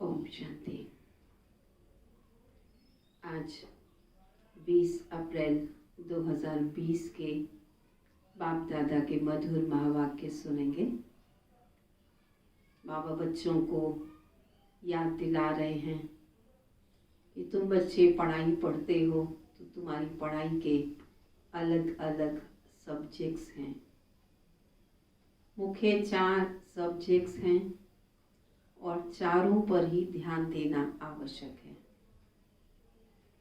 ओम शांति। आज 20 अप्रैल 2020 के बाप दादा के मधुर महावाक्य सुनेंगे। बाबा बच्चों को याद दिला रहे हैं कि तुम बच्चे पढ़ाई पढ़ते हो तो तुम्हारी पढ़ाई के अलग अलग सब्जेक्ट्स हैं। मुख्य 4 सब्जेक्ट्स हैं और चारों पर ही ध्यान देना आवश्यक है।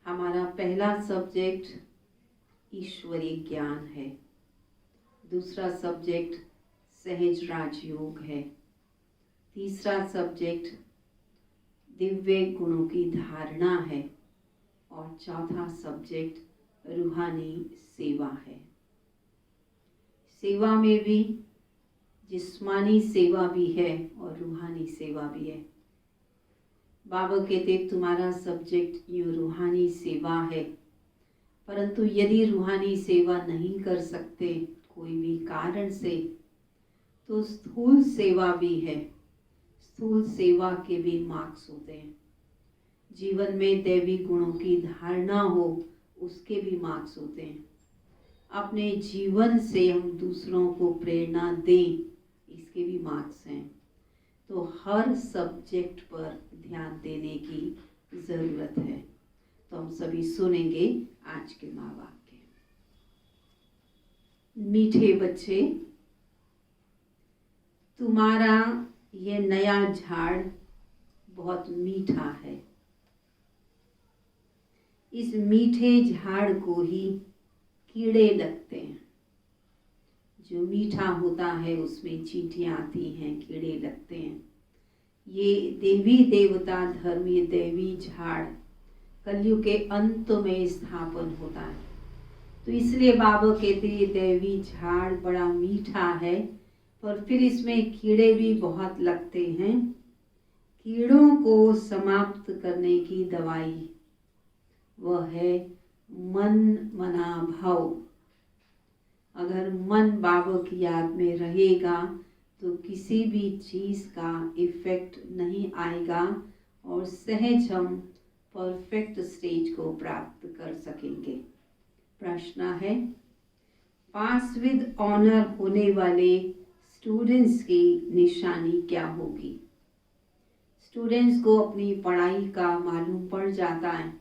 हमारा पहला सब्जेक्ट ईश्वरीय ज्ञान है, दूसरा सब्जेक्ट सहज राजयोग है, तीसरा सब्जेक्ट दिव्य गुणों की धारणा है और चौथा सब्जेक्ट रूहानी सेवा है। सेवा में भी जिस्मानी सेवा भी है और रूहानी सेवा भी है। बाबा कहते तुम्हारा सब्जेक्ट यूँ रूहानी सेवा है, परंतु यदि रूहानी सेवा नहीं कर सकते कोई भी कारण से तो स्थूल सेवा भी है। स्थूल सेवा के भी मार्क्स होते हैं। जीवन में दैवी गुणों की धारणा हो उसके भी मार्क्स होते हैं। अपने जीवन से हम दूसरों को प्रेरणा दें इसके भी मार्क्स हैं। तो हर सब्जेक्ट पर ध्यान देने की ज़रूरत है। तो हम सभी सुनेंगे आज के महावाक्य। मीठे बच्चे, तुम्हारा ये नया झाड़ बहुत मीठा है। इस मीठे झाड़ को ही कीड़े लगते हैं। जो मीठा होता है उसमें चींटियाँ आती हैं, कीड़े लगते हैं। ये देवी देवता धर्म, ये दैवी झाड़ कलयुग के अंत में स्थापन होता है। तो इसलिए बाबा कहते हैं दैवी झाड़ बड़ा मीठा है, पर फिर इसमें कीड़े भी बहुत लगते हैं। कीड़ों को समाप्त करने की दवाई वह है मन मना भाव। अगर मन बाबा की याद में रहेगा तो किसी भी चीज़ का इफ़ेक्ट नहीं आएगा और सहज हम परफेक्ट स्टेज को प्राप्त कर सकेंगे। प्रश्न है, पास विद ऑनर होने वाले स्टूडेंट्स की निशानी क्या होगी? स्टूडेंट्स को अपनी पढ़ाई का मालूम पड़ जाता है,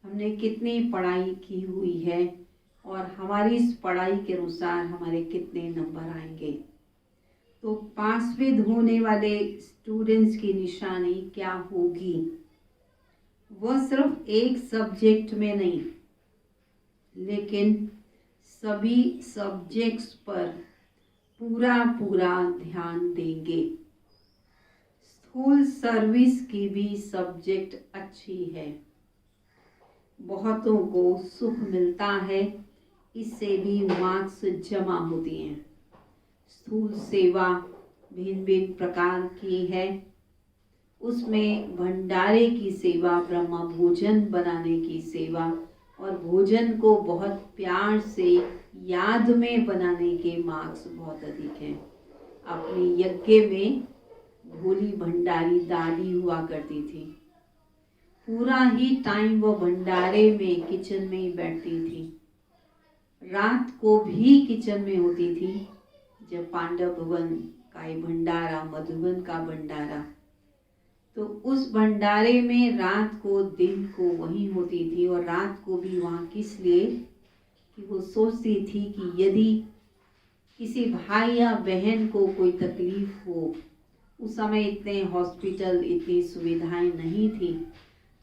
हमने कितनी पढ़ाई की हुई है और हमारी इस पढ़ाई के अनुसार हमारे कितने नंबर आएंगे। तो पास विद होने वाले स्टूडेंट्स की निशानी क्या होगी? वह सिर्फ एक सब्जेक्ट में नहीं, लेकिन सभी सब्जेक्ट्स पर पूरा ध्यान देंगे। स्कूल सर्विस की भी सब्जेक्ट अच्छी है, बहुतों को सुख मिलता है, इससे भी मार्क्स जमा होती हैं। स्थूल सेवा भिन्न भिन्न प्रकार की है, उसमें भंडारे की सेवा, ब्रह्म भोजन बनाने की सेवा और भोजन को बहुत प्यार से याद में बनाने के मार्क्स बहुत अधिक हैं। अपने यज्ञ में भोली भंडारी दादी हुआ करती थी, पूरा ही टाइम वो भंडारे में किचन में ही बैठती थी, रात को भी किचन में होती थी। जब पांडव भवन का ये भंडारा, मधुबन का भंडारा, तो उस भंडारे में रात को दिन को वहीं होती थी और रात को भी वहाँ किस लिए कि वो सोचती थी कि यदि किसी भाई या बहन को कोई तकलीफ हो, उस समय इतने हॉस्पिटल, इतनी सुविधाएं नहीं थी,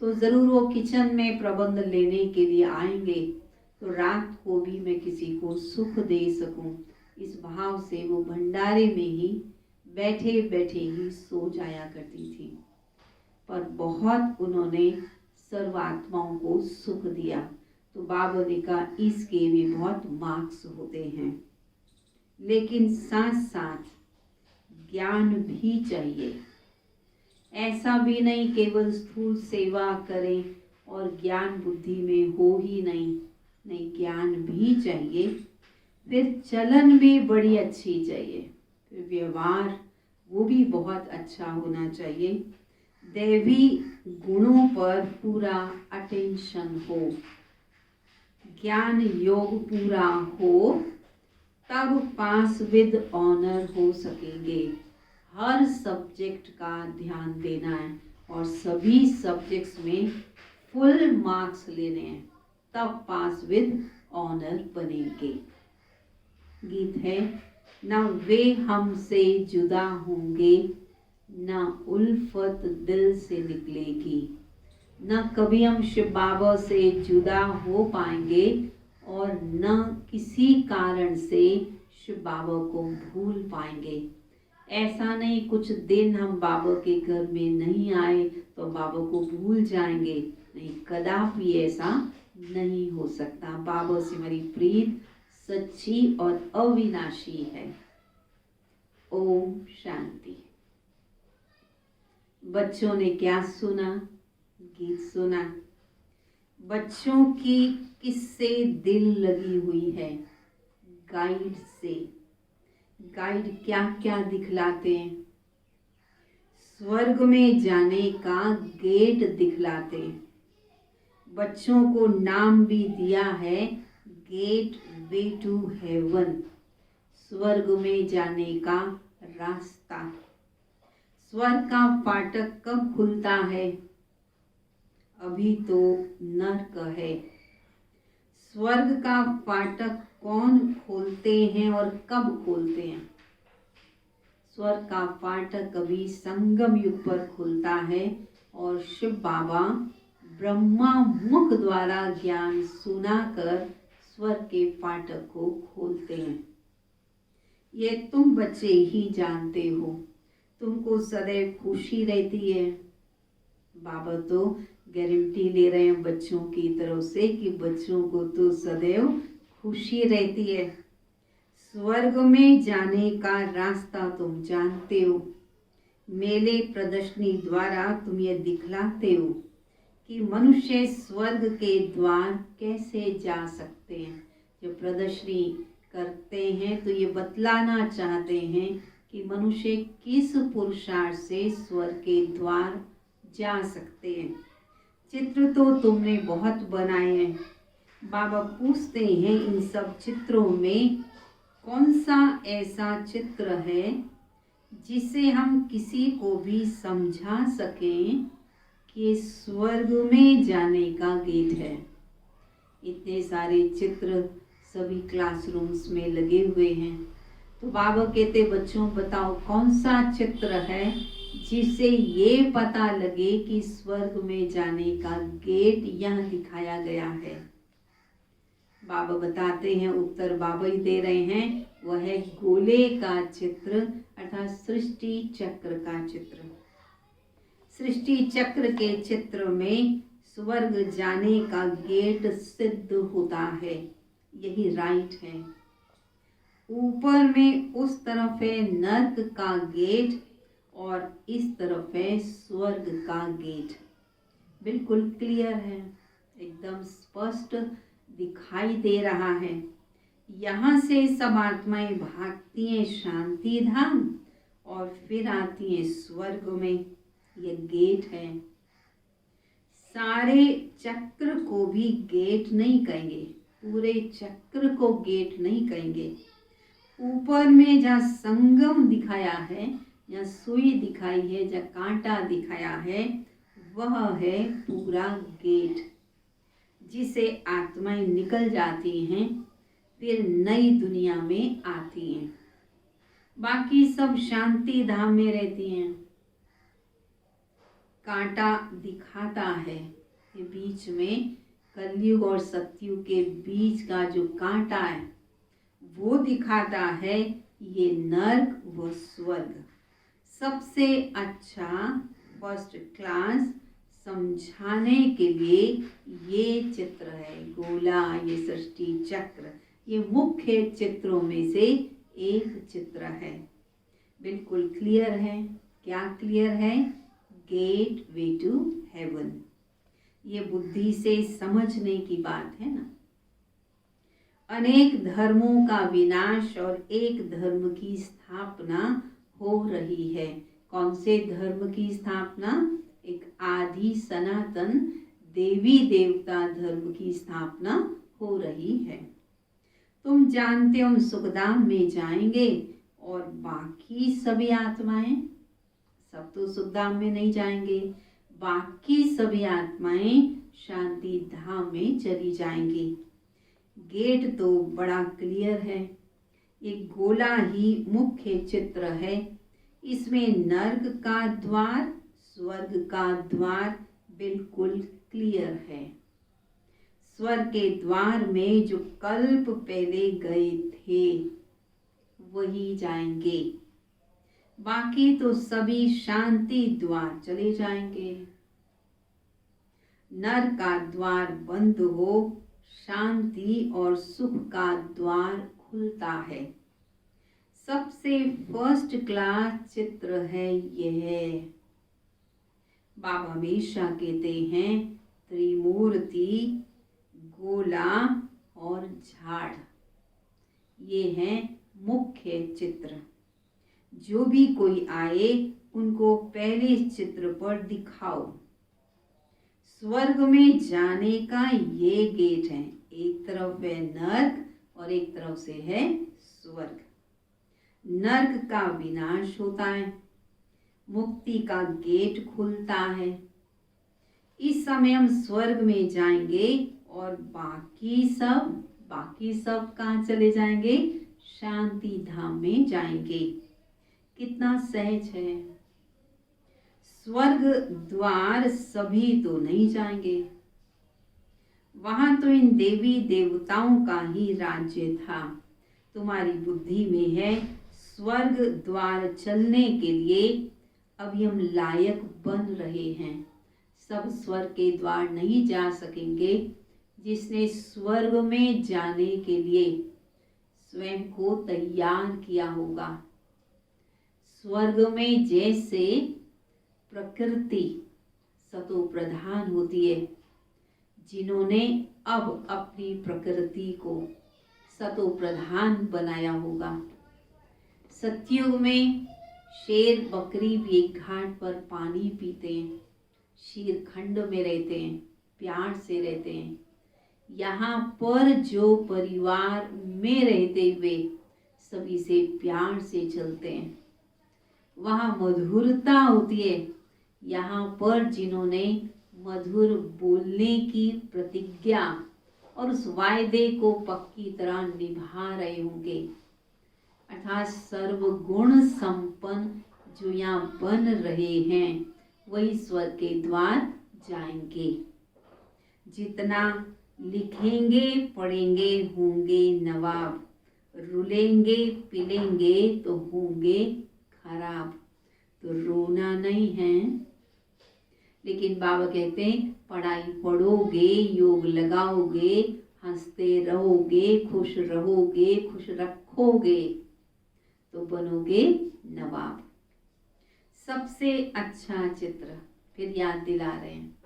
तो ज़रूर वो किचन में प्रबंध लेने के लिए आएंगे, तो रात को भी मैं किसी को सुख दे सकूं, इस भाव से वो भंडारे में ही बैठे बैठे ही सो जाया करती थी। पर बहुत उन्होंने सर्वात्माओं को सुख दिया। तो बाबा ने कहा इसके भी बहुत मार्क्स होते हैं, लेकिन साथ साथ ज्ञान भी चाहिए। ऐसा भी नहीं केवल स्थूल सेवा करें और ज्ञान बुद्धि में हो ही नहीं, ज्ञान भी चाहिए, फिर चलन भी बड़ी अच्छी चाहिए, फिर व्यवहार वो भी बहुत अच्छा होना चाहिए, दैवी गुणों पर पूरा अटेंशन हो, ज्ञान योग पूरा हो, तब पास विद ऑनर हो सकेंगे। हर सब्जेक्ट का ध्यान देना है और सभी सब्जेक्ट्स में फुल मार्क्स लेने हैं, तब पास विद ऑनर बनेंगे। गीत है, न वे हमसे जुदा होंगे, न उल्फत दिल से निकलेगी। न कभी हम शिव बाबा से जुदा हो पाएंगे और न किसी कारण से शिव बाबा को भूल पाएंगे। ऐसा नहीं कुछ दिन हम बाबा के घर में नहीं आए तो बाबा को भूल जाएंगे, नहीं, कदापि ऐसा नहीं हो सकता। बाबा से हमारी प्रीत सच्ची और अविनाशी है। ओम शांति। बच्चों ने क्या सुना? गीत सुना। बच्चों की किससे दिल लगी हुई है? गाइड से। गाइड क्या क्या दिखलाते हैं? स्वर्ग में जाने का गेट दिखलाते हैं। बच्चों को नाम भी दिया है गेट वे टू हेवन, स्वर्ग में जाने का रास्ता। स्वर्ग का फाटक कब खुलता है? अभी तो नर्क है। स्वर्ग का फाटक कौन खोलते हैं और कब खोलते हैं? स्वर्ग का फाटक कभी संगम युग पर खुलता है और शिव बाबा ब्रह्मा मुख द्वारा ज्ञान सुनाकर स्वर्ग के फाटक को खोलते हैं। ये तुम बच्चे ही जानते हो। तुमको सदैव खुशी रहती है। बाबा तो गारंटी ले रहे हैं बच्चों की तरफ से कि बच्चों को तो सदैव खुशी रहती है। स्वर्ग में जाने का रास्ता तुम जानते हो। मेले प्रदर्शनी द्वारा तुम ये दिखलाते हो कि मनुष्य स्वर्ग के द्वार कैसे जा सकते हैं। जो प्रदर्शनी करते हैं तो ये बतलाना चाहते हैं कि मनुष्य किस पुरुषार्थ से स्वर्ग के द्वार जा सकते हैं। चित्र तो तुमने बहुत बनाए हैं। बाबा पूछते हैं इन सब चित्रों में कौन सा ऐसा चित्र है जिसे हम किसी को भी समझा सकें कि स्वर्ग में जाने का गेट है। इतने सारे चित्र सभी क्लासरूम्स में लगे हुए हैं, तो बाबा कहते बच्चों बताओ कौन सा चित्र है जिससे ये पता लगे कि स्वर्ग में जाने का गेट यहाँ दिखाया गया है। बाबा बताते हैं, उत्तर बाबा ही दे रहे हैं, वह है गोले का चित्र अर्थात सृष्टि चक्र का चित्र। सृष्टि चक्र के चित्र में स्वर्ग जाने का गेट सिद्ध होता है, यही राइट है। ऊपर में उस तरफ है नर्क का गेट और इस तरफ है स्वर्ग का गेट। बिल्कुल क्लियर है, एकदम स्पष्ट दिखाई दे रहा है। यहाँ से सब आत्माएं भागती हैं शांति धाम और फिर आती हैं स्वर्ग में। ये गेट है। सारे चक्र को भी गेट नहीं कहेंगे, पूरे चक्र को गेट नहीं कहेंगे। ऊपर में जहाँ संगम दिखाया है, जहाँ सुई दिखाई है, जहाँ कांटा दिखाया है, वह है पूरा गेट जिसे आत्माएं निकल जाती हैं, फिर नई दुनिया में आती हैं। बाकी सब शांति धाम में रहती हैं। कांटा दिखाता है कि बीच में कलयुग और सतयुग के बीच का जो कांटा है वो दिखाता है ये नर्क व स्वर्ग। सबसे अच्छा फर्स्ट क्लास समझाने के लिए ये चित्र है गोला, ये सृष्टि चक्र, ये मुख्य चित्रों में से एक चित्र है। बिल्कुल क्लियर है। क्या क्लियर है? Gateway to heaven. ये बुद्धि से समझने की बात है ना। अनेक धर्मों का विनाश और एक धर्म की स्थापना हो रही है। कौन से धर्म की स्थापना? एक आदि सनातन देवी देवता धर्म की स्थापना हो रही है। तुम जानते हो हम सुखधाम में जाएंगे और बाकी सभी आत्माएं, सब तो सुखधाम में नहीं जाएंगे, बाकी सभी आत्माएं शांति धाम में चली जाएंगी। गेट तो बड़ा क्लियर है। ये गोला ही मुख्य चित्र है। इसमें नर्क का द्वार, स्वर्ग का द्वार बिल्कुल क्लियर है। स्वर्ग के द्वार में जो कल्प पहले गए थे वही जाएंगे, बाकी तो सभी शांति द्वार चले जाएंगे। नर्क का द्वार बंद हो, शांति और सुख का द्वार खुलता है। सबसे फर्स्ट क्लास चित्र है यह। बाबा हमेशा कहते हैं त्रिमूर्ति, गोला और झाड़, ये है मुख्य चित्र। जो भी कोई आए उनको पहले इस चित्र पर दिखाओ। स्वर्ग में जाने का ये गेट है। एक तरफ है नर्क और एक तरफ से है स्वर्ग। नर्क का विनाश होता है, मुक्ति का गेट खुलता है। इस समय हम स्वर्ग में जाएंगे और बाकी सब कहाँ चले जाएंगे? शांति धाम में जाएंगे। कितना सहज है। स्वर्ग द्वार सभी तो नहीं जाएंगे, वहां तो इन देवी देवताओं का ही राज्य था। तुम्हारी बुद्धि में है स्वर्ग द्वार चलने के लिए अभी हम लायक बन रहे हैं। सब स्वर्ग के द्वार नहीं जा सकेंगे। जिसने स्वर्ग में जाने के लिए स्वयं को तैयार किया होगा। स्वर्ग में जैसे प्रकृति सतो प्रधान होती है, जिन्होंने अब अपनी प्रकृति को सतो प्रधान बनाया होगा। सतयुग में शेर बकरी भी एक घाट पर पानी पीते हैं, शीरखंड में रहते हैं, प्यार से रहते हैं। यहाँ पर जो परिवार में रहते हुए सभी से प्यार से चलते हैं, वहाँ मधुरता होती है। यहाँ पर जिन्होंने मधुर बोलने की प्रतिज्ञा और उस वायदे को पक्की तरह निभा रहे होंगे, अर्थात सर्वगुण संपन्न जो यहाँ बन रहे हैं, वही स्वर्ग के द्वार जाएंगे। जितना लिखेंगे पढ़ेंगे होंगे नवाब, रुलेंगे पिलेंगे तो होंगे खराब। तो रोना नहीं है, लेकिन बाबा कहते हैं पढ़ाई पढ़ोगे, योग लगाओगे, हंसते रहोगे, खुश रहोगे, खुश रखोगे तो बनोगे नवाब। सबसे अच्छा चित्र फिर याद दिला रहे हैं।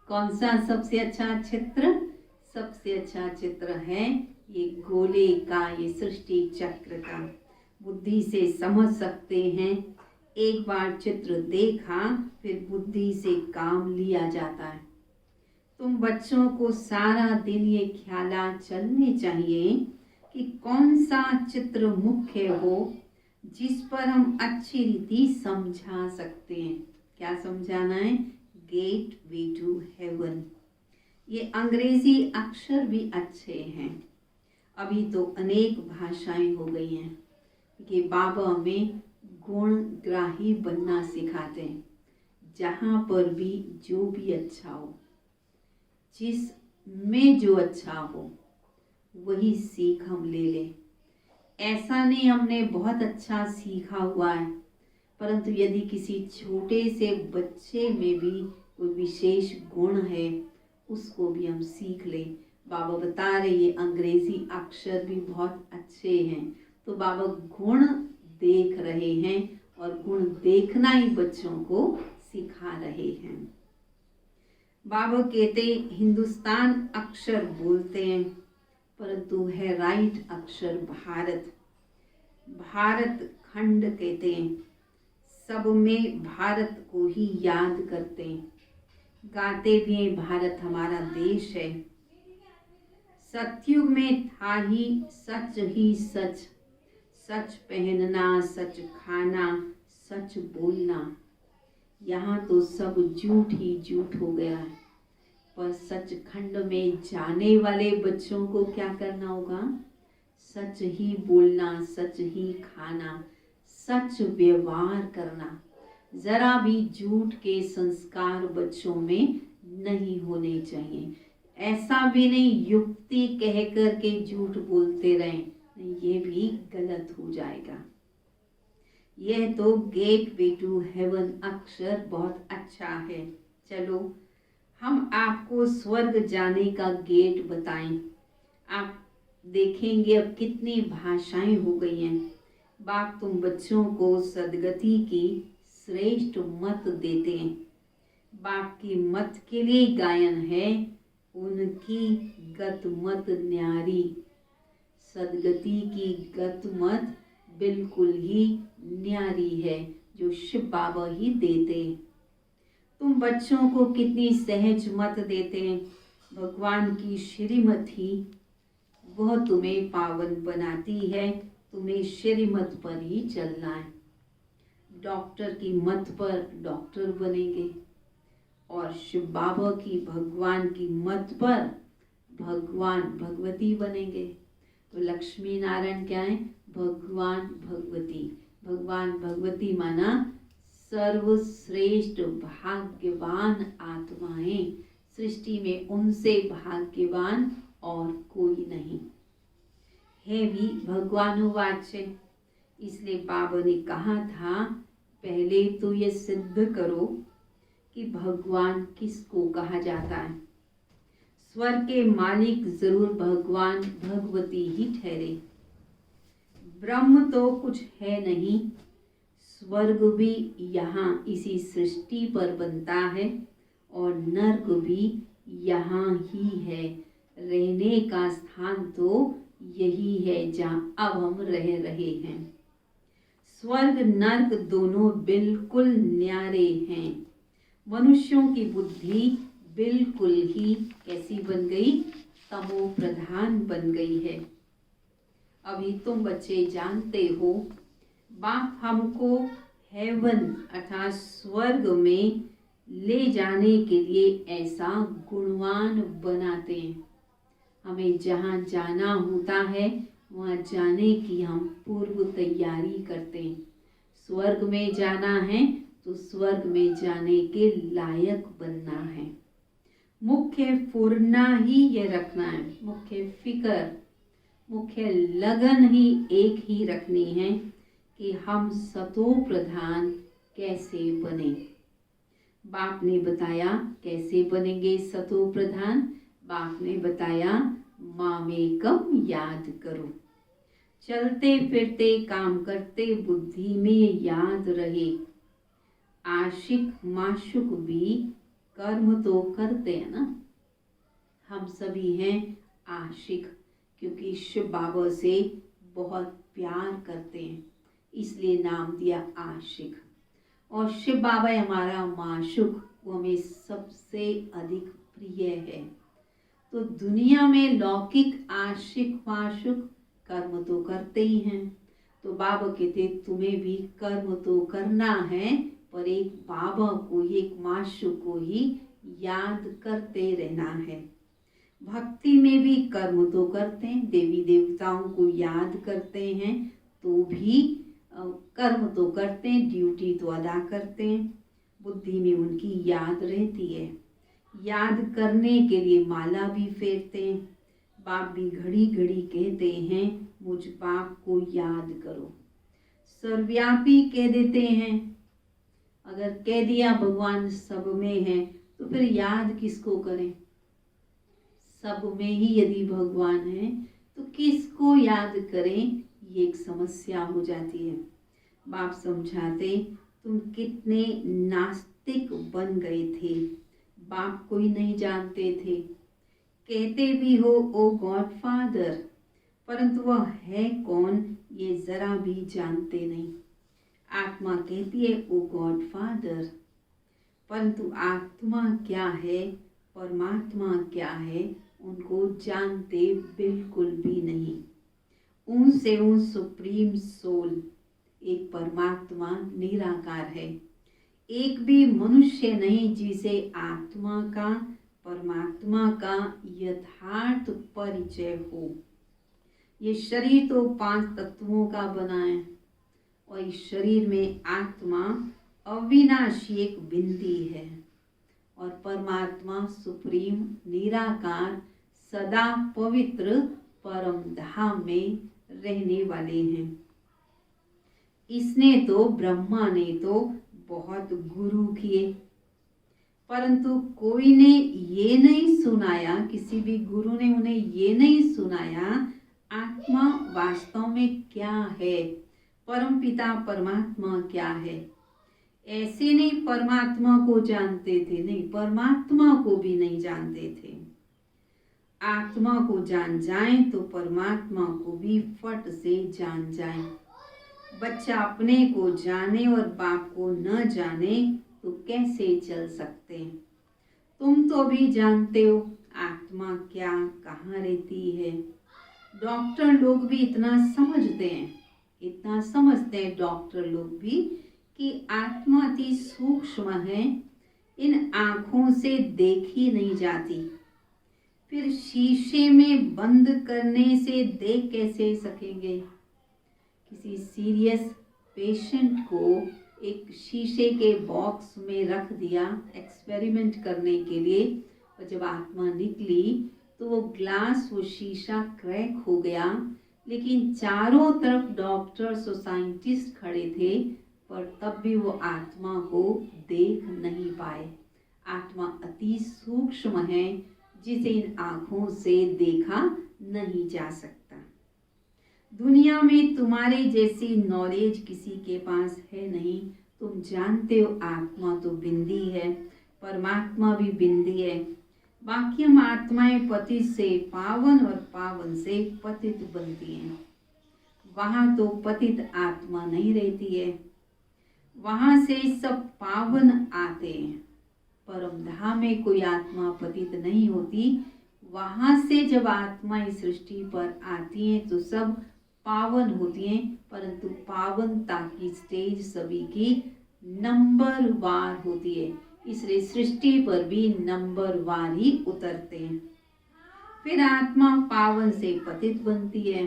कौन सा सबसे अच्छा चित्र? सबसे अच्छा चित्र है ये गोले का, ये सृष्टि चक्र का। बुद्धि से समझ सकते हैं, एक बार चित्र देखा फिर बुद्धि से काम लिया जाता है। तुम बच्चों को सारा दिन ये ख्याल चलने चाहिए कि कौन सा चित्र मुख्य हो, जिस पर हम अच्छी रीति समझा सकते हैं। क्या समझाना है? Gateway to heaven. ये अंग्रेजी अक्षर भी अच्छे हैं। अभी तो अनेक भाषाएं हो गई हैं कि बाबा हमें गुणग्राही बनना सिखाते हैं। जहाँ पर भी जो भी अच्छा हो, जिस में जो अच्छा हो, वही सीख हम ले लें। ऐसा नहीं हमने बहुत अच्छा सीखा हुआ है, परंतु यदि किसी छोटे से बच्चे में भी कोई विशेष गुण है, उसको भी हम सीख लें। बाबा बता रहे ये अंग्रेजी अक्षर भी बहुत अच्छे हैं। तो बाबा गुण देख रहे हैं और गुण देखना ही बच्चों को सिखा रहे हैं। बाबा कहते हिंदुस्तान अक्षर बोलते हैं, परंतु है राइट अक्षर भारत। भारत खंड कहते हैं, सब में भारत को ही याद करते हैं। गाते भी हैं भारत हमारा देश है। सतयुग में था ही सच, सच पहनना, सच खाना, सच बोलना। यहाँ तो सब झूठ ही झूठ हो गया है। पर सचखंड में जाने वाले बच्चों को क्या करना होगा? सच ही बोलना, सच ही खाना, सच व्यवहार करना। जरा भी झूठ के संस्कार बच्चों में नहीं होने चाहिए। ऐसा भी नहीं युक्ति कह कर के झूठ बोलते रहें, ये भी गलत हो जाएगा। यह तो गेट वे टू हेवन अक्षर बहुत अच्छा है। चलो हम आपको स्वर्ग जाने का गेट बताएं। आप देखेंगे अब कितनी भाषाएं हो गई हैं। बाप तुम बच्चों को सदगति की श्रेष्ठ मत देते हैं। बाप की मत के लिए गायन है, उनकी गत मत न्यारी। सदगति की गत मत बिल्कुल ही न्यारी है, जो शिव बाबा ही देते। तुम बच्चों को कितनी सहज मत देते हैं। भगवान की श्रीमत ही वह तुम्हें पावन बनाती है। तुम्हें श्रीमत पर ही चलना है। डॉक्टर की मत पर डॉक्टर बनेंगे और शिव बाबा की भगवान की मत पर भगवान भगवती बनेंगे। तो लक्ष्मी नारायण क्या है? भगवान भगवती। भगवान भगवती माना सर्वश्रेष्ठ भाग्यवान आत्माएं। सृष्टि में उनसे भाग्यवान और कोई नहीं है। भी भगवानुवाच्य। इसलिए बाबा ने कहा था पहले तो ये सिद्ध करो कि भगवान किसको कहा जाता है। स्वर्ग के मालिक जरूर भगवान भगवती ही ठहरे। ब्रह्म तो कुछ है नहीं, स्वर्ग भी यहाँ इसी सृष्टि पर बनता है और नर्क भी यहाँ ही है। रहने का स्थान तो यही है जहाँ अब हम रह रहे हैं। स्वर्ग नर्क दोनों बिल्कुल न्यारे हैं। मनुष्यों की बुद्धि बिल्कुल ही कैसी बन गई, तमो प्रधान बन गई है। अभी तुम बच्चे जानते हो, बाप हमको हेवन अर्थात स्वर्ग में ले जाने के लिए ऐसा गुणवान बनाते हैं। हमें जहाँ जाना होता है वहाँ जाने की हम पूर्व तैयारी करते हैं। स्वर्ग में जाना है तो स्वर्ग में जाने के लायक बनना है। मुख्य फुरना ही ये रखना है, मुख्य फिक्र, मुख्य लगन ही एक ही रखनी है कि हम सतो प्रधान कैसे बने। बाप ने बताया कैसे बनेंगे सतो प्रधान। बाप ने बताया मामेकम याद करो, चलते फिरते काम करते बुद्धि में याद रहे। आशिक माशुक भी कर्म तो करते हैं ना, हम सभी हैं आशिक, क्योंकि शिव बाबा से बहुत प्यार करते हैं इसलिए नाम दिया आशिक। और शिव बाबा हमारा माशुक, वो हमें सबसे अधिक प्रिय है। तो दुनिया में लौकिक आशिक माशुक कर्म तो करते ही हैं। तो बाबा कहते तुम्हें भी कर्म तो करना है, पर एक बाबा को ही, एक माशुक को ही याद करते रहना है। भक्ति में भी कर्म तो करते हैं, देवी देवताओं को याद करते हैं तो भी कर्म तो करते हैं, ड्यूटी तो अदा करते हैं। बुद्धि में उनकी याद रहती है। याद करने के लिए माला भी फेरते हैं। बाप भी घड़ी घड़ी कहते हैं मुझ बाप को याद करो। सर्वव्यापी कह देते हैं। अगर कह दिया भगवान सब में है तो फिर याद किसको करें। सब में ही यदि भगवान है तो किसको याद करें, ये एक समस्या हो जाती है। बाप समझाते तुम कितने नास्तिक बन गए थे, बाप को ही नहीं जानते थे। कहते भी हो ओ गॉड फादर, परंतु वह है कौन ये जरा भी जानते नहीं। आत्मा कहती है ओ गॉड फादर, परंतु आत्मा क्या है, परमात्मा क्या है, उनको जानते बिल्कुल भी नहीं। ऊन से ऊन सुप्रीम सोल, एक परमात्मा निराकार है। एक भी मनुष्य नहीं जिसे आत्मा का, परमात्मा का यथार्थ परिचय हो। ये शरीर तो 5 तत्वों का बना है और इस शरीर में आत्मा अविनाशी एक बिंदी है और परमात्मा सुप्रीम निराकार सदा पवित्र परम धाम में रहने वाले हैं। इसने तो, ब्रह्मा ने तो बहुत गुरु किए, परंतु कोई ने ये नहीं सुनाया, किसी भी गुरु ने उन्हें ये नहीं सुनाया आत्मा वास्तव में क्या है, परमपिता परमात्मा क्या है। ऐसे नहीं परमात्मा को जानते थे, नहीं, परमात्मा को भी नहीं जानते थे। आत्मा को जान जाएं तो परमात्मा को भी फट से जान जाएं। बच्चा अपने को जाने और बाप को न जाने तो कैसे चल सकते हैं। तुम तो भी जानते हो आत्मा क्या, कहाँ रहती है। डॉक्टर लोग भी इतना समझते हैं, इतना समझते हैं डॉक्टर लोग भी कि आत्मा अति सूक्ष्म है, इन आँखों से देखी नहीं जाती। फिर शीशे में बंद करने से देख कैसे सकेंगे। किसी सीरियस पेशेंट को एक शीशे के बॉक्स में रख दिया एक्सपेरिमेंट करने के लिए, और जब आत्मा निकली तो वो ग्लास, वो शीशा क्रैक हो गया, लेकिन चारों तरफ डॉक्टर्स और साइंटिस्ट खड़े थे, पर तब भी वो आत्मा को देख नहीं पाए। आत्मा अति सूक्ष्म है जिसे इन आँखों से देखा नहीं जा सकता। दुनिया में तुम्हारे जैसी नॉलेज किसी के पास है नहीं। तुम जानते हो आत्मा तो बिंदी है, परमात्मा भी बिंदी है। बाकी हम आत्माएं पतित से पावन और पावन से पतित बनती हैं। वहाँ तो पतित आत्मा नहीं रहती है, वहाँ से सब पावन आते हैं। परम धाम में कोई आत्मा पतित नहीं होती। वहाँ से जब आत्मा इस सृष्टि पर आती हैं तो सब पावन होती हैं, परंतु पावनता की स्टेज सभी की नंबर वार होती है, इसलिए सृष्टि पर भी नंबर वार ही उतरते हैं। फिर आत्मा पावन से पतित बनती है,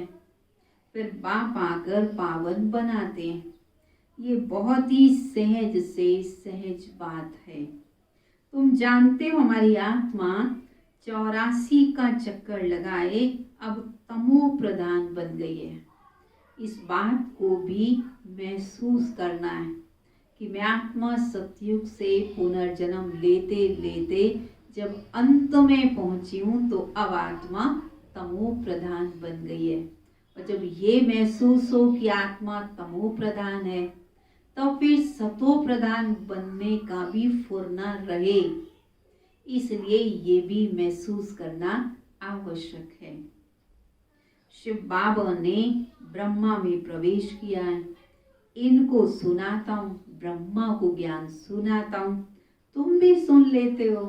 फिर बाप आकर पावन बनाते हैं। ये बहुत ही सहज से सहज बात है। तुम जानते हो हमारी आत्मा 84 का चक्कर लगाए अब तमो प्रधान बन गई है। इस बात को भी महसूस करना है कि मैं आत्मा सतयुग से पुनर्जन्म लेते लेते जब अंत में पहुंची हूँ तो अब आत्मा तमो प्रधान बन गई है। और जब ये महसूस हो कि आत्मा तमो प्रधान है तो फिर सतो प्रधान बनने का भी फुर्ना रहे, इसलिए ये भी महसूस करना आवश्यक है। शिव बाबा ने ब्रह्मा में प्रवेश किया है। इनको सुनाता हूँ, ब्रह्मा को ज्ञान सुनाता हूँ, तुम भी सुन लेते हो।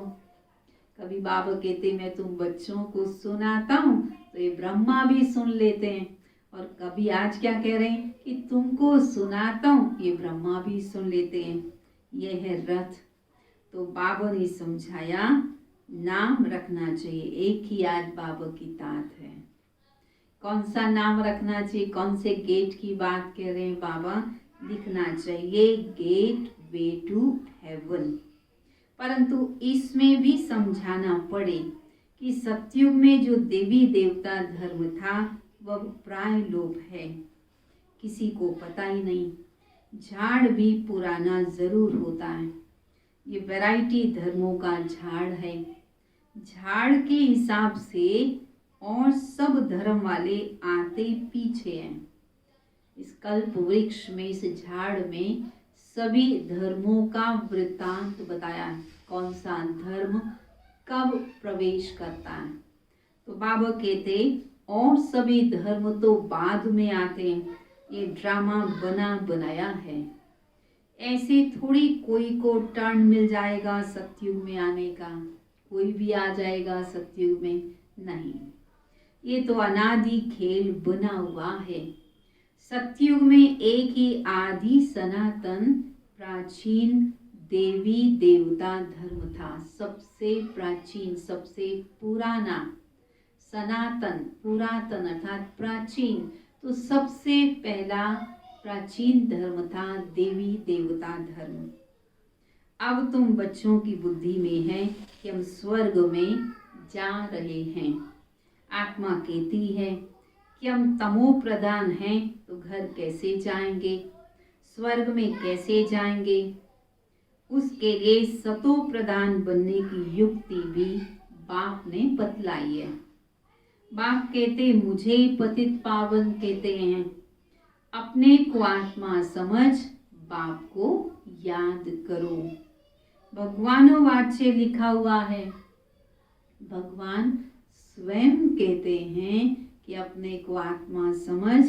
कभी बाबा कहते मैं तुम बच्चों को सुनाता हूँ तो ये ब्रह्मा भी सुन लेते हैं, और कभी आज क्या कह रहे हैं कि तुमको सुनाता हूँ, ये ब्रह्मा भी सुन लेते हैं। यह है रथ। तो बाबा ने समझाया नाम रखना चाहिए, एक ही आज बाबा की तात है। कौन सा नाम रखना चाहिए, कौन से गेट की बात कह रहे हैं बाबा, लिखना चाहिए गेट वे टू हेवन। परंतु इसमें भी समझाना पड़े कि सतयुग में जो देवी देवता धर्म था वह प्राय लोप है, किसी को पता ही नहीं। झाड़ भी पुराना जरूर होता है, ये वैरायटी धर्मों का झाड़ है। झाड़ के हिसाब से और सब धर्म वाले आते पीछे हैं। इस कल्प वृक्ष में, इस झाड़ में सभी धर्मों का वृत्तांत बताया है, कौन सा धर्म कब प्रवेश करता है। तो बाबा कहते और सभी धर्म तो बाद में आते हैं, ये ड्रामा बना बनाया है। ऐसे थोड़ी कोई को टर्न मिल जाएगा सतयुग में आने का, कोई भी आ जाएगा सतयुग में, नहीं। ये तो अनादि खेल बना हुआ है। सतयुग में एक ही आदि सनातन प्राचीन देवी देवता धर्म था, सबसे प्राचीन, सबसे पुराना। सनातन, पुरातन अर्थात प्राचीन, तो सबसे पहला प्राचीन धर्म था देवी देवता धर्म। अब तुम बच्चों की बुद्धि में है कि हम स्वर्ग में जा रहे हैं। आत्मा कहती है कि हम तमो प्रधान हैं तो घर कैसे जाएंगे, स्वर्ग में कैसे जाएंगे। उसके लिए सतो प्रधान बनने की युक्ति भी बाप ने बतलाई है। बाप कहते मुझे पतित पावन कहते हैं। अपने को आत्मा समझ बाप को याद करो। भगवानो वाच्य लिखा हुआ है। भगवान स्वयं कहते हैं कि अपने को आत्मा समझ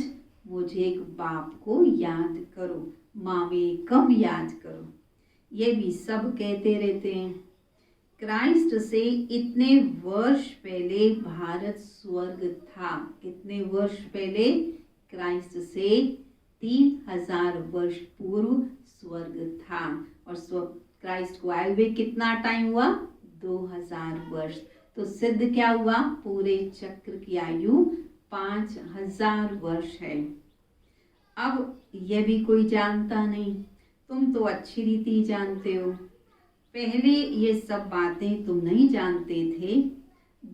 मुझे एक बाप को याद करो, मावे कब याद करो। ये भी सब कहते रहते हैं। क्राइस्ट से इतने वर्ष पहले भारत स्वर्ग था। कितने वर्ष पहले? क्राइस्ट से 3000 वर्ष पूर्व स्वर्ग था। और क्राइस्ट को आए हुए कितना टाइम हुआ? 2000 वर्ष। तो सिद्ध क्या हुआ? पूरे चक्र की आयु 5000 वर्ष है। अब यह भी कोई जानता नहीं, तुम तो अच्छी रीति जानते हो। पहले ये सब बातें तुम नहीं जानते थे।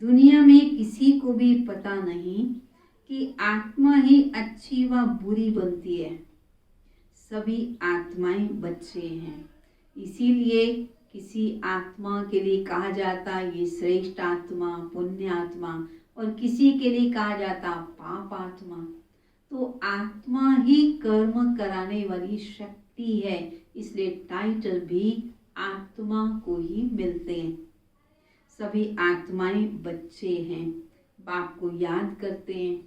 दुनिया में किसी को भी पता नहीं कि आत्मा ही अच्छी व बुरी बनती है। सभी आत्माएं बच्चे हैं, इसीलिए किसी आत्मा के लिए कहा जाता ये श्रेष्ठ आत्मा, पुण्य आत्मा, और किसी के लिए कहा जाता पाप आत्मा। तो आत्मा ही कर्म कराने वाली शक्ति है, इसलिए टाइटल भी आत्मा को ही मिलते हैं। सभी आत्माएं बच्चे हैं, बाप को याद करते हैं।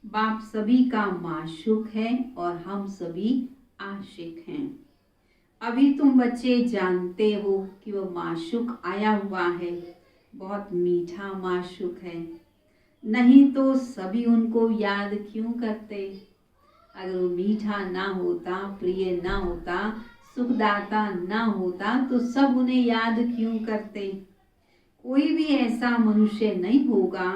बाप सभी का माशूक है और हम सभी आशिक हैं। अभी तुम बच्चे जानते हो कि वो माशूक आया हुआ है, बहुत मीठा माशूक है, नहीं तो सभी उनको याद क्यों करते। अगर वो मीठा ना होता, प्रिय ना होता, सुखदाता ना होता तो सब उन्हें याद क्यों करते। कोई भी ऐसा मनुष्य नहीं होगा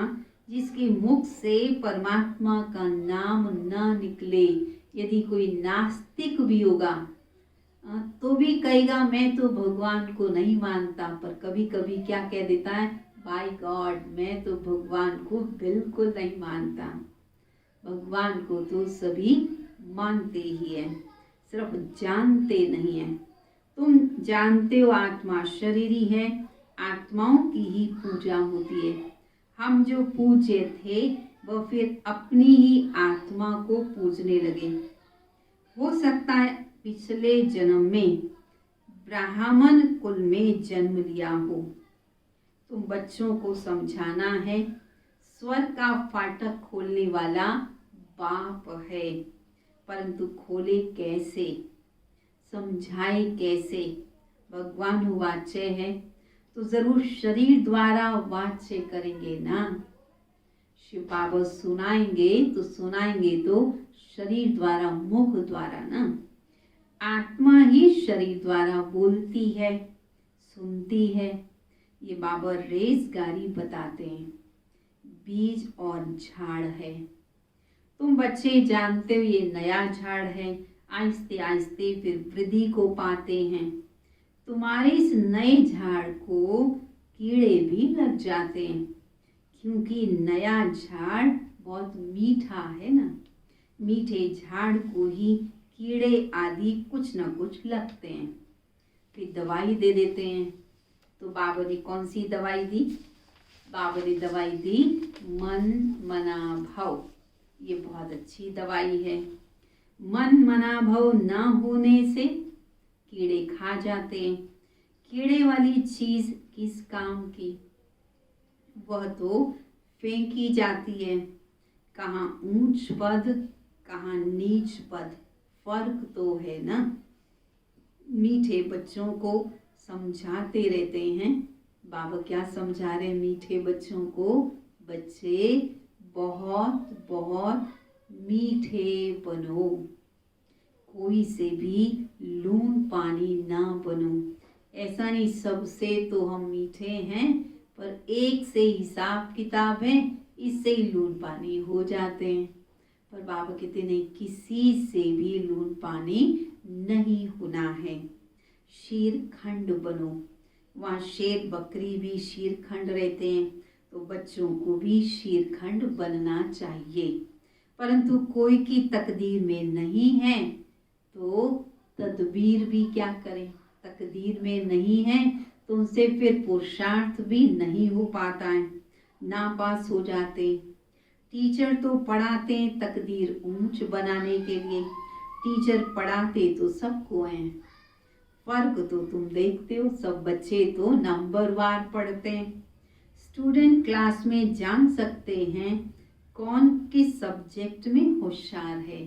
जिसके मुख से परमात्मा का नाम न निकले। यदि कोई नास्तिक भी होगा तो भी कहेगा मैं तो भगवान को नहीं मानता, पर कभी कभी क्या कह देता है, बाय गॉड मैं तो भगवान को बिल्कुल नहीं मानता। भगवान को तो सभी मानते ही है, सिर्फ जानते नहीं है। तुम जानते हो आत्मा शरीरी है, आत्माओं की ही पूजा होती है। हम जो पूज्य थे वह फिर अपनी ही आत्मा को पूजने लगे। हो सकता है पिछले जन्म में ब्राह्मण कुल में जन्म लिया हो। तुम बच्चों को समझाना है स्वर्ग का फाटक खोलने वाला बाप है, परंतु खोले कैसे, समझाए कैसे। भगवान वाच्य है तो जरूर शरीर द्वारा वाच्य करेंगे ना। शिव बाबा सुनाएंगे तो शरीर द्वारा, मुख द्वारा ना। आत्मा ही शरीर द्वारा बोलती है, सुनती है। ये बाबा रेजगारी बताते हैं, बीज और झाड़ है। तुम बच्चे जानते हो ये नया झाड़ है, आहिस्ते आहिस्ते फिर वृद्धि को पाते हैं। तुम्हारे इस नए झाड़ को कीड़े भी लग जाते हैं, क्योंकि नया झाड़ बहुत मीठा है ना। मीठे झाड़ को ही कीड़े आदि कुछ न कुछ लगते हैं, फिर दवाई दे देते हैं। तो बाबा ने कौन सी दवाई दी? बाबा ने दवाई दी मन मना भाव। ये बहुत अच्छी दवाई है। मन मना भाव ना होने से कीड़े खा जाते हैं। कीड़े वाली चीज किस काम की? वह तो फेंकी जाती है। कहाँ ऊंच पद, कहाँ नीच पद, फर्क तो है ना। मीठे बच्चों को समझाते रहते हैं। बाबा क्या समझा रहे हैं मीठे बच्चों को? बच्चे बहुत बहुत मीठे बनो, कोई से भी लून पानी ना बनो। ऐसा नहीं सबसे तो हम मीठे हैं, पर एक से हिसाब किताब है, इससे ही लून पानी हो जाते हैं। पर बाबा कहते नहीं, किसी से भी लून पानी नहीं होना है। शीरखंड बनो। वहाँ शेर बकरी भी शीरखंड रहते हैं, तो बच्चों को भी शीरखंड बनना चाहिए। परंतु कोई की तकदीर में नहीं है तो तदबीर भी क्या करें। तकदीर में नहीं है तो उनसे फिर पुरुषार्थ भी नहीं हो पाता है, नापास हो जाते। टीचर तो पढ़ाते हैं तकदीर ऊंच बनाने के लिए, टीचर पढ़ाते तो सबको हैं। फर्क तो तुम देखते हो, सब बच्चे तो नंबरवार पढ़ते हैं। स्टूडेंट क्लास में जान सकते हैं कौन किस सब्जेक्ट में होशियार है।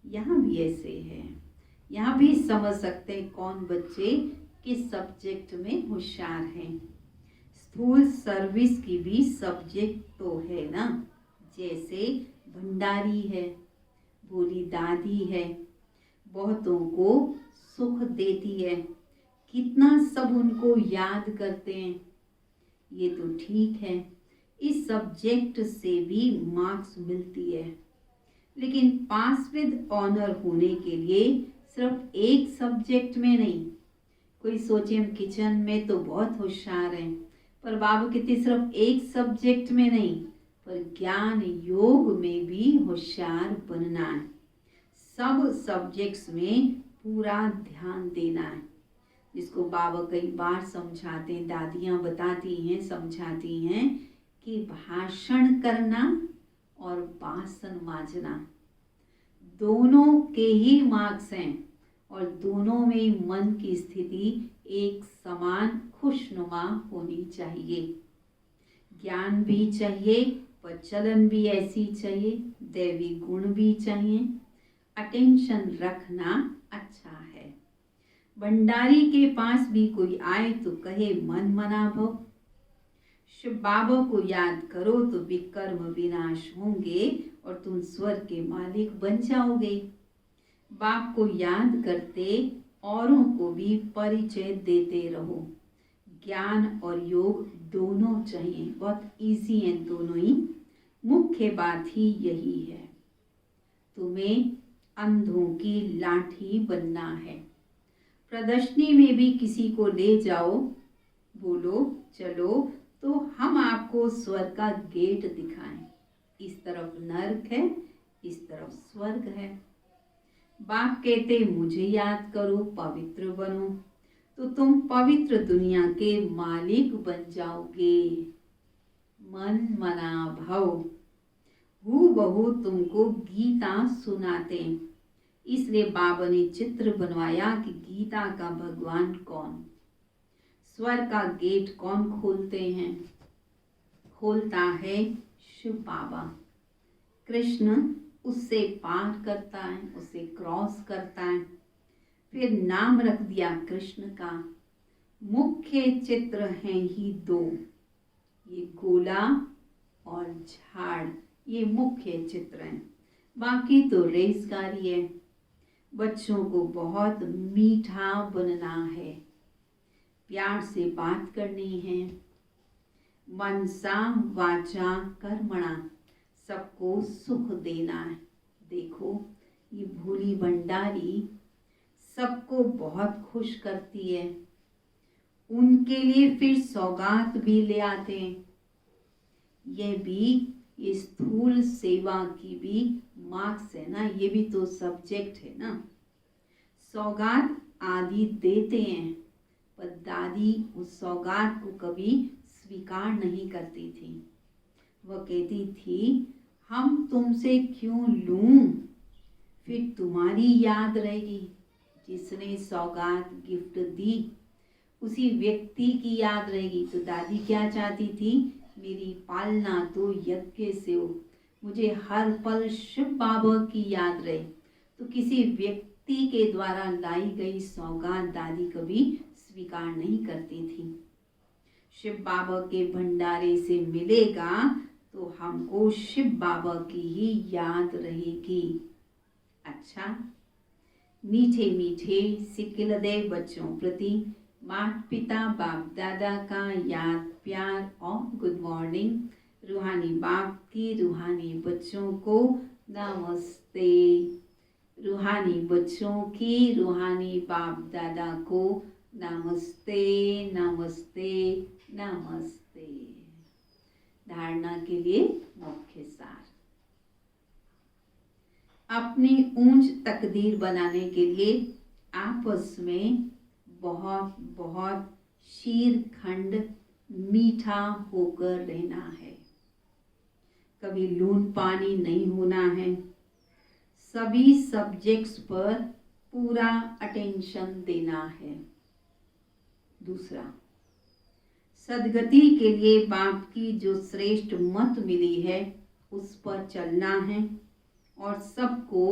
यहाँ भी ऐसे है, यहाँ भी समझ सकते हैं कौन बच्चे किस सब्जेक्ट में होशियार हैं। स्थूल सर्विस की भी सब्जेक्ट तो है ना, जैसे भंडारी है, भोली दादी है, बहुतों को सुख देती है, कितना सब उनको याद करते हैं। ये तो ठीक है, इस सब्जेक्ट से भी मार्क्स मिलती है, लेकिन पास विद ऑनर होने के लिए सिर्फ एक सब्जेक्ट में नहीं। कोई सोचे हम किचन में तो बहुत होशियार हैं, पर बाबू कहते सिर्फ एक सब्जेक्ट में नहीं, पर ज्ञान योग में भी होशियार बनना है। सब सब्जेक्ट्स में पूरा ध्यान देना है, जिसको बाबा कई बार समझाते हैं, दादियाँ बताती हैं, समझाती हैं कि भाषण करना और बासन मांजना दोनों के ही मार्क्स हैं, और दोनों में मन की स्थिति एक समान खुशनुमा होनी चाहिए। ज्ञान भी चाहिए, प्रचलन भी ऐसी चाहिए, दैवी गुण भी चाहिए। अटेंशन रखना अच्छा है। भंडारी के पास भी कोई आए तो कहे मन मना भव। शिव बाबा को याद करो तो विकर्म विनाश होंगे और तुम स्वर्ग के मालिक बन जाओगे। बाप को याद करते औरों को भी परिचय देते रहो। ज्ञान और योग दोनों चाहिए, बहुत इजी है दोनों ही। मुख्य बात ही यही है, तुम्हें अंधों की लाठी बनना है। प्रदर्शनी में भी किसी को ले जाओ, बोलो चलो तो हम आपको स्वर्ग का गेट दिखाएं। इस तरफ नर्क है, इस तरफ स्वर्ग है। बाप कहते मुझे याद करो, पवित्र बनो, तो तुम पवित्र दुनिया के मालिक बन जाओगे। मन मना भव। हूबहू तुमको गीता सुनाते, इसलिए बाबा ने चित्र बनवाया कि गीता का भगवान कौन, स्वर्ग का गेट कौन खोलते हैं। खोलता है शिव बाबा। कृष्ण उससे पार करता है, उससे क्रॉस करता है। फिर नाम रख दिया कृष्ण का। मुख्य चित्र हैं ही दो, ये गोला और झाड़, ये मुख्य चित्र हैं। बाकी तो रेसगारी है। बच्चों को बहुत मीठा बनना है, प्यार से बात करनी है। मनसा वाचा कर्मणा, सबको सुख देना है। देखो ये भोली भंडारी सबको बहुत खुश करती है, उनके लिए फिर सौगात भी ले आते हैं। यह भी ये स्थूल सेवा की भी मार्क्स है ना, ये भी तो सब्जेक्ट है ना। सौगात आदि देते हैं, पर दादी उस सौगात को कभी स्वीकार नहीं करती थी। वह कहती थी हम तुमसे क्यों लूं, फिर तुम्हारी याद रहेगी। जिसने सौगात गिफ्ट दी उसी व्यक्ति की याद रहेगी। तो दादी क्या चाहती थी, मेरी पालना तो यज्ञ से हो, मुझे हर पल शिव बाबा की याद रहे। तो किसी व्यक्ति के द्वारा लाई गई सौगात दादी कभी स्वीकार नहीं करती थी। शिव बाबा के भंडारे से मिलेगा तो हमको शिव बाबा की ही याद रहेगी। अच्छा, मीठे मीठे सिकिलदे बच्चों प्रति माता पिता बाप दादा का याद प्यार और गुड मॉर्निंग। रूहानी बाप की रूहानी बच्चों को नमस्ते। रूहानी बच्चों की रूहानी बाप दादा को नमस्ते नमस्ते नमस्ते। धारणा के लिए मुख्य सार, अपनी ऊंच तकदीर बनाने के लिए आपस में बहुत बहुत शीरखंड मीठा होकर रहना है। कभी लून पानी नहीं होना है। सभी सब्जेक्ट्स पर पूरा अटेंशन देना है। दूसरा, सदगति के लिए बाप की जो श्रेष्ठ मत मिली है उस पर चलना है और सबको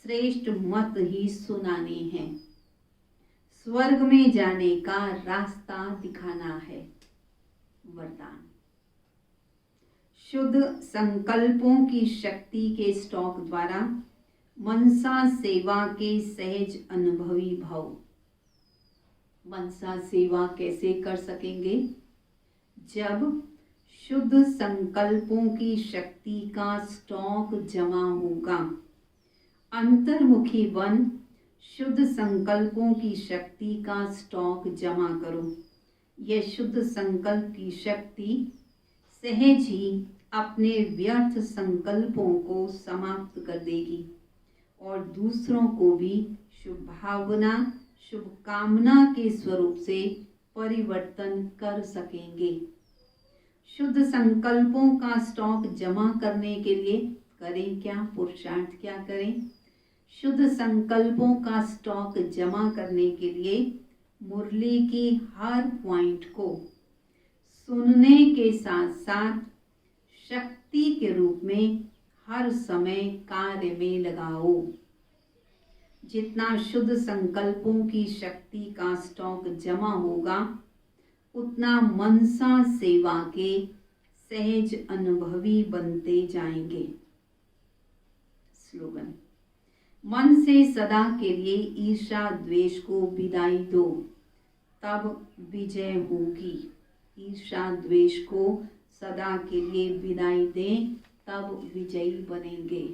श्रेष्ठ मत ही सुनाने हैं। स्वर्ग में जाने का रास्ता दिखाना है। वरदान, शुद्ध संकल्पों की शक्ति के स्टॉक द्वारा मनसा सेवा के सहज अनुभवी भव। मनसा सेवा कैसे कर सकेंगे? जब शुद्ध संकल्पों की शक्ति का स्टॉक जमा होगा। अंतर्मुखी बन शुद्ध संकल्पों की शक्ति का स्टॉक जमा करो। यह शुद्ध संकल्प की शक्ति सहज ही अपने व्यर्थ संकल्पों को समाप्त कर देगी और दूसरों को भी शुभ भावना शुभकामना के स्वरूप से परिवर्तन कर सकेंगे। शुद्ध संकल्पों का स्टॉक जमा करने के लिए करें क्या, पुरुषार्थ क्या करें? शुद्ध संकल्पों का स्टॉक जमा करने के लिए मुरली की हर पॉइंट को सुनने के साथ साथ शक्ति के रूप में हर समय कार्य में लगाओ। जितना शुद्ध संकल्पों की शक्ति का स्टॉक जमा होगा, उतना मनसा सेवा के सहज अनुभवी बनते जाएंगे। स्लोगन: मन से सदा के लिए ईर्ष्या द्वेष को विदाई दो, तब विजय होगी। ईर्ष्या द्वेष को सदा के लिए विदाई दें, तब विजयी बनेंगे।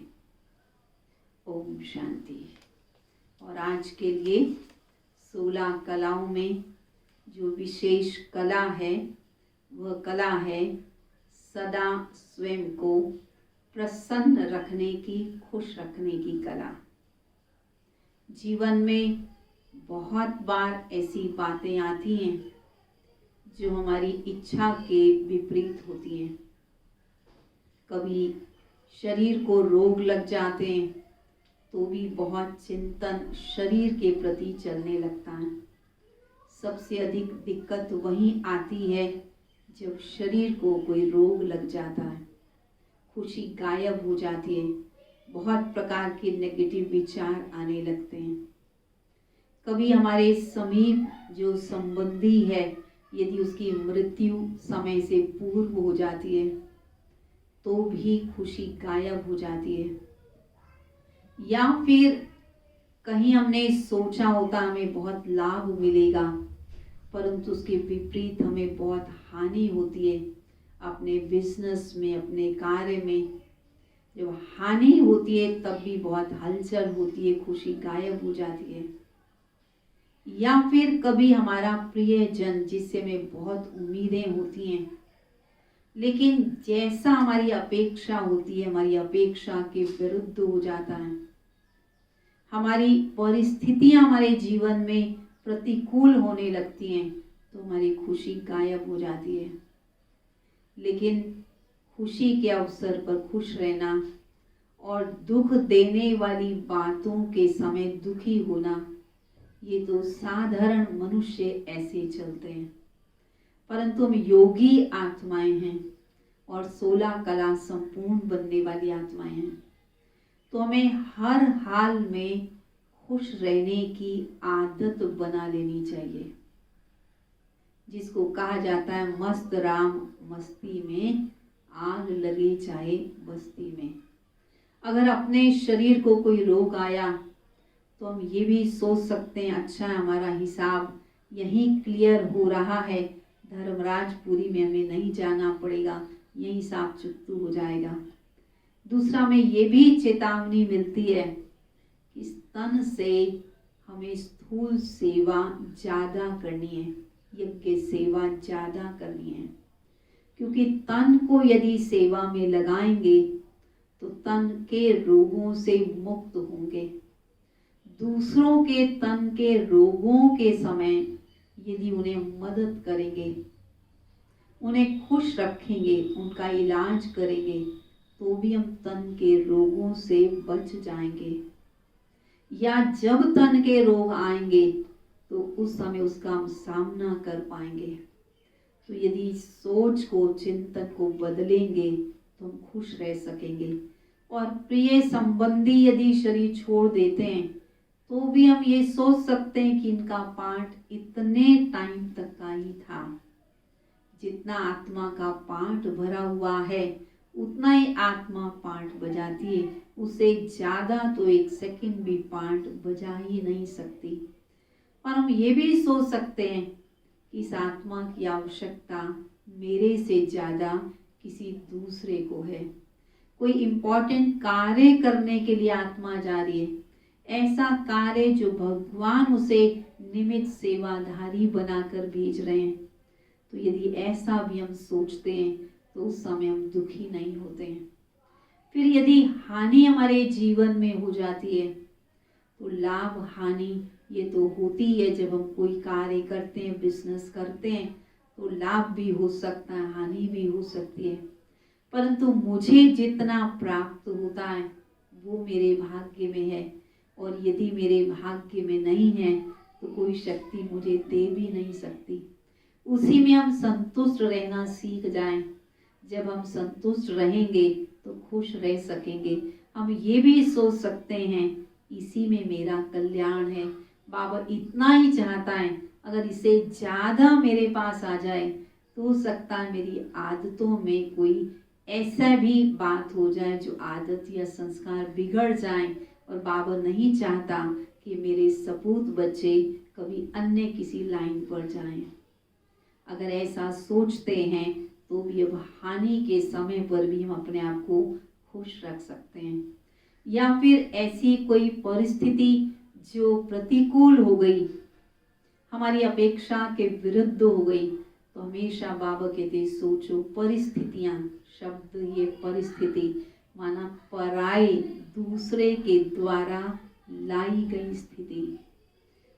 ओम शांति। और आज के लिए 16 कलाओं में जो विशेष कला है, वह कला है सदा स्वयं को प्रसन्न रखने की, खुश रखने की कला। जीवन में बहुत बार ऐसी बातें आती हैं जो हमारी इच्छा के विपरीत होती हैं। कभी शरीर को रोग लग जाते हैं तो भी बहुत चिंतन शरीर के प्रति चलने लगता है। सबसे अधिक दिक्कत वहीं आती है जब शरीर को कोई रोग लग जाता है, खुशी गायब हो जाती है, बहुत प्रकार के नेगेटिव विचार आने लगते हैं। कभी हमारे समीप जो संबंधी है, यदि उसकी मृत्यु समय से पूर्व हो जाती है तो भी खुशी गायब हो जाती है। या फिर कहीं हमने सोचा होता हमें बहुत लाभ मिलेगा, परंतु उसके विपरीत हमें बहुत हानि होती है। अपने बिजनेस में, अपने कार्य में जब हानि होती है तब भी बहुत हलचल होती है, खुशी गायब हो जाती है। या फिर कभी हमारा प्रियजन जिससे हमें बहुत उम्मीदें होती हैं, लेकिन जैसा हमारी अपेक्षा होती है, हमारी अपेक्षा के विरुद्ध हो जाता है। हमारी परिस्थितियां हमारे जीवन में प्रतिकूल होने लगती हैं तो हमारी खुशी गायब हो जाती है। लेकिन खुशी के अवसर पर खुश रहना और दुख देने वाली बातों के समय दुखी होना, ये तो साधारण मनुष्य ऐसे चलते हैं। परंतु हम योगी आत्माएं हैं और 16 कला संपूर्ण बनने वाली आत्माएं हैं, तो हमें हर हाल में खुश रहने की आदत बना लेनी चाहिए। जिसको कहा जाता है मस्त राम मस्ती में, आग लगे चाहे बस्ती में। अगर अपने शरीर को कोई रोग आया तो हम ये भी सोच सकते हैं, अच्छा हमारा हिसाब यहीं क्लियर हो रहा है, धर्मराजपुरी में हमें नहीं जाना पड़ेगा, यहीं साफ चुकतू हो जाएगा। दूसरा, हमें ये भी चेतावनी मिलती है कि इस तन से हमें स्थूल सेवा ज़्यादा करनी है, यज्ञ सेवा ज़्यादा करनी है, क्योंकि तन को यदि सेवा में लगाएंगे तो तन के रोगों से मुक्त होंगे। दूसरों के तन के रोगों के समय यदि उन्हें मदद करेंगे, उन्हें खुश रखेंगे, उनका इलाज करेंगे, तो भी हम तन के रोगों से बच जाएंगे। या जब तन के रोग आएंगे तो उस समय उसका हम सामना कर पाएंगे। तो यदि सोच को, चिंतन को बदलेंगे तो हम खुश रह सकेंगे। और प्रिय संबंधी यदि शरीर छोड़ देते हैं तो भी हम ये सोच सकते हैं कि इनका पाठ इतने टाइम तक का ही था। जितना आत्मा का पाठ भरा हुआ है उतना ही आत्मा पाठ बजाती है, उससे ज़्यादा तो 1 सेकंड भी पाठ बजा ही नहीं सकती। और हम ये भी सोच सकते हैं कि इस आत्मा की आवश्यकता मेरे से ज़्यादा किसी दूसरे को है। कोई इम्पोर्टेंट कार्य करने के लिए आत्मा जा रही है, ऐसा कार्य जो भगवान उसे निमित्त सेवाधारी बनाकर भेज रहे हैं। तो यदि ऐसा भी हम सोचते हैं तो उस समय हम दुखी नहीं होते हैं। फिर यदि हानि हमारे जीवन में हो जाती है तो लाभ हानि ये तो होती है। जब हम कोई कार्य करते हैं, बिजनेस करते हैं, तो लाभ भी हो सकता है, हानि भी हो सकती है। परंतु मुझे जितना प्राप्त होता है वो मेरे भाग्य में है, और यदि मेरे भाग्य में नहीं है तो कोई शक्ति मुझे दे भी नहीं सकती। उसी में हम संतुष्ट रहना सीख जाएं। जब हम संतुष्ट रहेंगे तो खुश रह सकेंगे। हम ये भी सोच सकते हैं इसी में मेरा कल्याण है। बाबा इतना ही चाहता है, अगर इससे ज़्यादा मेरे पास आ जाए तो हो सकता है मेरी आदतों में कोई ऐसा भी बात हो जाए जो आदत या संस्कार बिगड़ जाए, और बाबा नहीं चाहता कि मेरे सपूत बच्चे कभी अन्य किसी लाइन पर जाएं। अगर ऐसा सोचते हैं तो भी अब हानि के समय पर भी हम अपने आप को खुश रख सकते हैं। या फिर ऐसी कोई परिस्थिति जो प्रतिकूल हो गई, हमारी अपेक्षा के विरुद्ध हो गई, तो हमेशा बाबा कहते सोचो परिस्थितियां, शब्द ये परिस्थिति माना पराए दूसरे के द्वारा लाई गई स्थिति।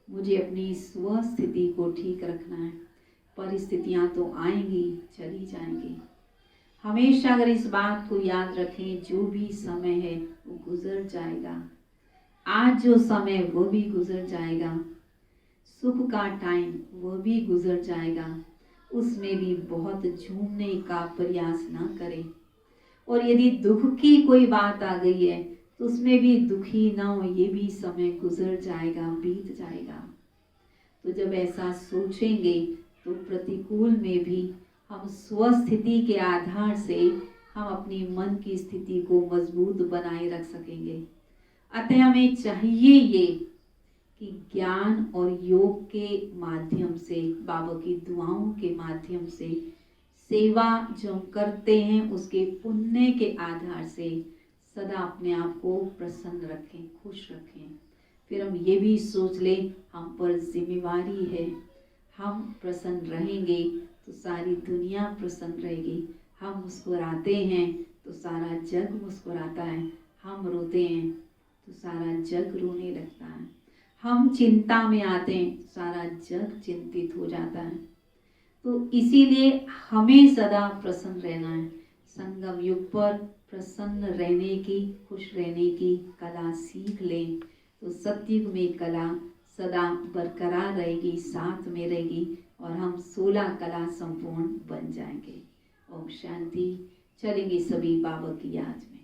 मुझे अपनी स्व स्थिति को ठीक रखना है। परिस्थितियां तो आएंगी, चली जाएंगी। हमेशा अगर इस बात को याद रखें, जो भी समय है वो गुजर जाएगा। आज जो समय वो भी गुजर जाएगा। सुख का टाइम वो भी गुजर जाएगा। उसमें भी बहुत झूमने का प्रयास ना करें। और यदि दुख की कोई बात आ गई है तो उसमें भी दुखी ना हो, ये भी समय गुजर जाएगा, बीत जाएगा। तो जब ऐसा सोचेंगे तो प्रतिकूल में भी हम स्वस्थिति के आधार से हम अपनी मन की स्थिति को मजबूत बनाए रख सकेंगे। अतः हमें चाहिए ये कि ज्ञान और योग के माध्यम से, बाबा की दुआओं के माध्यम से, सेवा जो हम करते हैं उसके पुण्य के आधार से सदा अपने आप को प्रसन्न रखें, खुश रखें। फिर हम ये भी सोच लें हम पर जिम्मेवारी है। हम प्रसन्न रहेंगे तो सारी दुनिया प्रसन्न रहेगी। हम मुस्कुराते हैं तो सारा जग मुस्कुराता है। हम रोते हैं तो सारा जग रोने लगता है। हम चिंता में आते हैं तो सारा जग चिंतित हो जाता है। तो इसीलिए हमें सदा प्रसन्न रहना है। संगम युग पर प्रसन्न रहने की, खुश रहने की कला सीख लें तो सतयुग में कला सदा बरकरार रहेगी, साथ में रहेगी और हम 16 कला संपूर्ण बन जाएंगे। ओम शांति। चलेंगे सभी बाबा की याद में।